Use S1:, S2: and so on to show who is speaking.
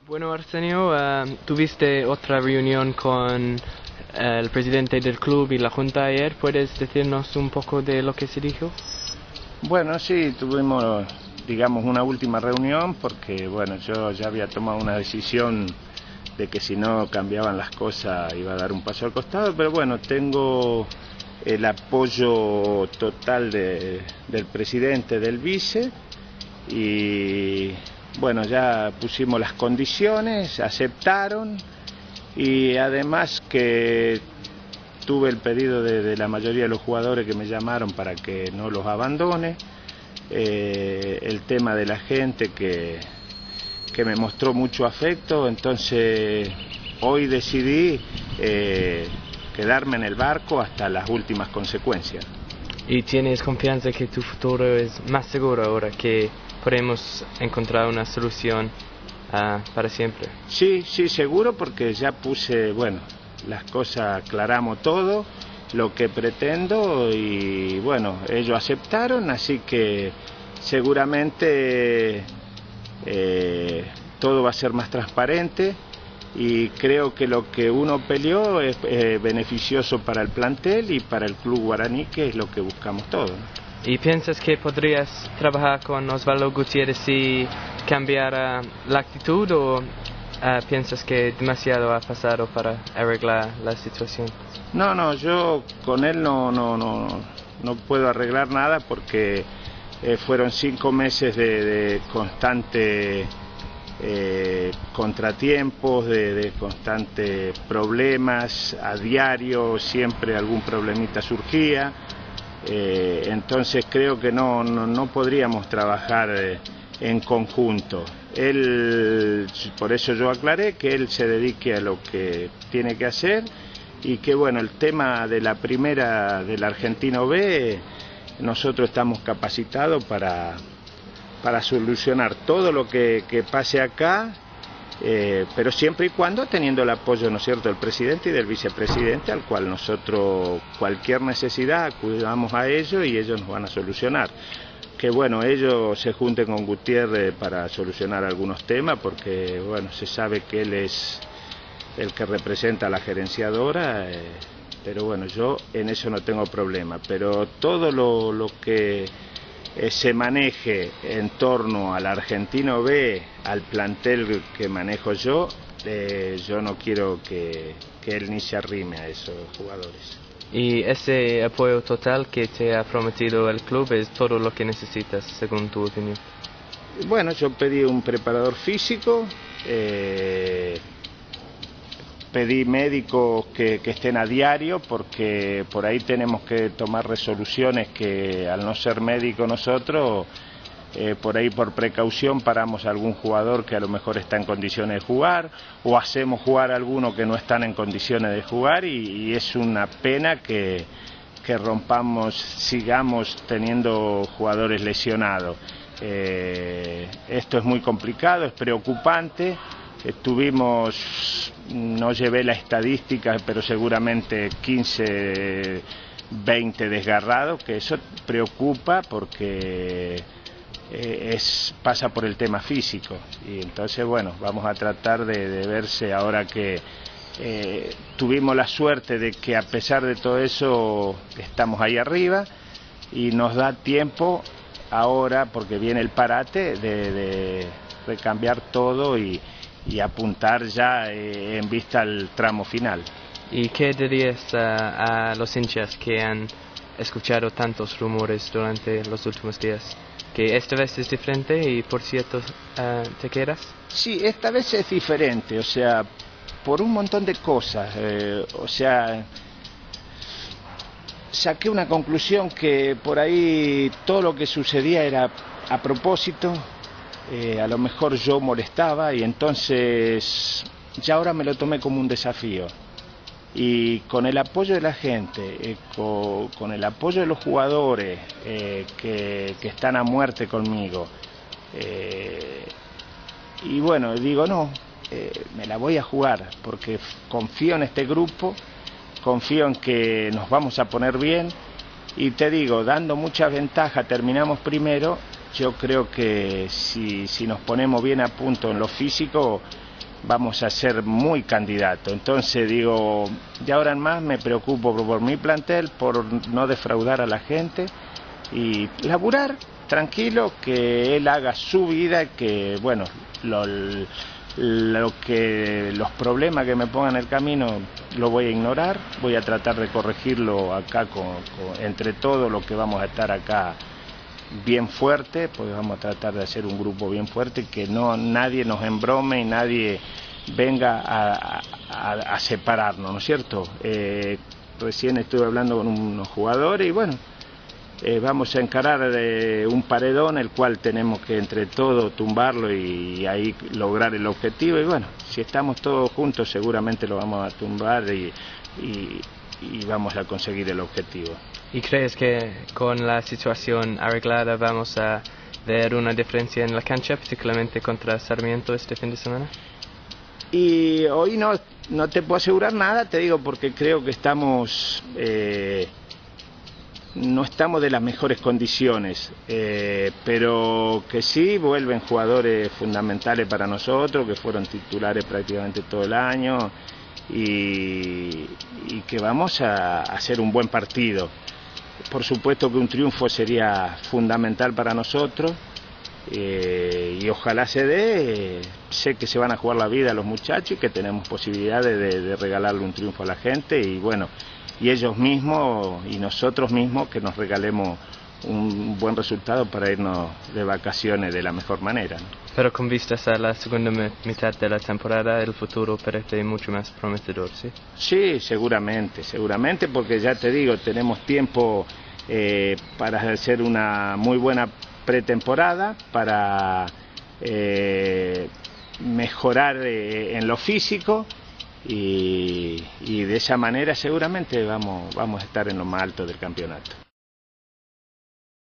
S1: Bueno, Arsenio, tuviste otra reunión con el presidente del club y la junta ayer. ¿Puedes decirnos un poco de lo que se dijo?
S2: Bueno, sí, tuvimos, digamos, una última reunión porque, bueno, yo ya había tomado una decisión de que si no cambiaban las cosas iba a dar un paso al costado, pero bueno, tengo el apoyo total del presidente, del vice, y bueno, ya pusimos las condiciones, aceptaron, y además que tuve el pedido de la mayoría de los jugadores que me llamaron para que no los abandone, el tema de la gente que me mostró mucho afecto, entonces hoy decidí quedarme en el barco hasta las últimas consecuencias.
S1: ¿Y tienes confianza que tu futuro es más seguro ahora que podemos encontrar una solución para siempre?
S2: Sí, seguro, porque ya puse, bueno, las cosas, aclaramos todo, lo que pretendo, y bueno, ellos aceptaron, así que seguramente todo va a ser más transparente, y creo que lo que uno peleó es beneficioso para el plantel y para el club guaraní, que es lo que buscamos todos, ¿no?
S1: ¿Y piensas que podrías trabajar con Osvaldo Gutiérrez y cambiar la actitud, o piensas que demasiado ha pasado para arreglar la situación?
S2: No, yo con él no puedo arreglar nada, porque fueron 5 meses de constante contratiempos, de constantes problemas, a diario siempre algún problemita surgía, entonces creo que no podríamos trabajar en conjunto. Él, por eso yo aclaré que él se dedique a lo que tiene que hacer, y que bueno, el tema de la primera del Argentino B, nosotros estamos capacitados para solucionar todo lo que pase acá, pero siempre y cuando teniendo el apoyo, ¿no es cierto?, del presidente y del vicepresidente, al cual nosotros cualquier necesidad acudamos a ellos y ellos nos van a solucionar. Que bueno, ellos se junten con Gutiérrez para solucionar algunos temas, porque bueno, se sabe que él es el que representa a la gerenciadora, pero bueno, yo en eso no tengo problema, pero todo lo que se maneje en torno al Argentino B, al plantel que manejo yo no quiero que él ni se arrime a esos jugadores.
S1: ¿Y ese apoyo total que te ha prometido el club es todo lo que necesitas, según tu opinión?
S2: Bueno, yo pedí un preparador físico, pedí médicos que estén a diario, porque por ahí tenemos que tomar resoluciones que, al no ser médicos nosotros, por ahí por precaución paramos a algún jugador que a lo mejor está en condiciones de jugar, o hacemos jugar a algunos que no están en condiciones de jugar, y es una pena que sigamos teniendo jugadores lesionados. Esto es muy complicado, es preocupante. No llevé la estadística, pero seguramente 15, 20 desgarrados, que eso preocupa porque pasa por el tema físico, y entonces bueno, vamos a tratar de verse ahora que tuvimos la suerte de que a pesar de todo eso estamos ahí arriba, y nos da tiempo ahora, porque viene el parate, de recambiar todo y apuntar ya en vista al tramo final.
S1: ¿Y qué dirías a los hinchas que han escuchado tantos rumores durante los últimos días? ¿Que esta vez es diferente y por cierto te quedas?
S2: Sí, esta vez es diferente, o sea, por un montón de cosas, o sea, saqué una conclusión que por ahí todo lo que sucedía era a propósito. A lo mejor yo molestaba, y entonces ya ahora me lo tomé como un desafío, y con el apoyo de la gente, con el apoyo de los jugadores que están a muerte conmigo, y bueno, digo no, me la voy a jugar, porque confío en este grupo, confío en que nos vamos a poner bien, y te digo, dando mucha ventaja terminamos primero. Yo creo que si nos ponemos bien a punto en lo físico, vamos a ser muy candidatos. Entonces digo, de ahora en más me preocupo por mi plantel, por no defraudar a la gente y laburar tranquilo, que él haga su vida, que bueno, los problemas que me pongan en el camino lo voy a ignorar, voy a tratar de corregirlo acá entre todos los que vamos a estar acá bien fuerte, porque vamos a tratar de hacer un grupo bien fuerte, que no nadie nos embrome y nadie venga a separarnos, ¿no es cierto? Recién estuve hablando con unos jugadores y bueno, vamos a encarar un paredón el cual tenemos que entre todos tumbarlo y ahí lograr el objetivo, y bueno, si estamos todos juntos seguramente lo vamos a tumbar y vamos a conseguir el objetivo.
S1: ¿Y crees que con la situación arreglada vamos a ver una diferencia en la cancha, particularmente contra Sarmiento este fin de semana?
S2: Y hoy no te puedo asegurar nada, te digo, porque creo que estamos no estamos de las mejores condiciones, pero que sí vuelven jugadores fundamentales para nosotros, que fueron titulares prácticamente todo el año, y que vamos a hacer un buen partido. Por supuesto que un triunfo sería fundamental para nosotros, y ojalá se dé. Sé que se van a jugar la vida los muchachos y que tenemos posibilidades de regalarle un triunfo a la gente, y bueno, y ellos mismos y nosotros mismos que nos regalemos un buen resultado para irnos de vacaciones de la mejor manera, ¿no?
S1: Pero con vistas a la segunda mitad de la temporada, el futuro parece mucho más prometedor, ¿sí?
S2: Sí, seguramente, porque ya te digo, tenemos tiempo para hacer una muy buena pretemporada, para mejorar en lo físico, y de esa manera seguramente vamos a estar en lo más alto del campeonato.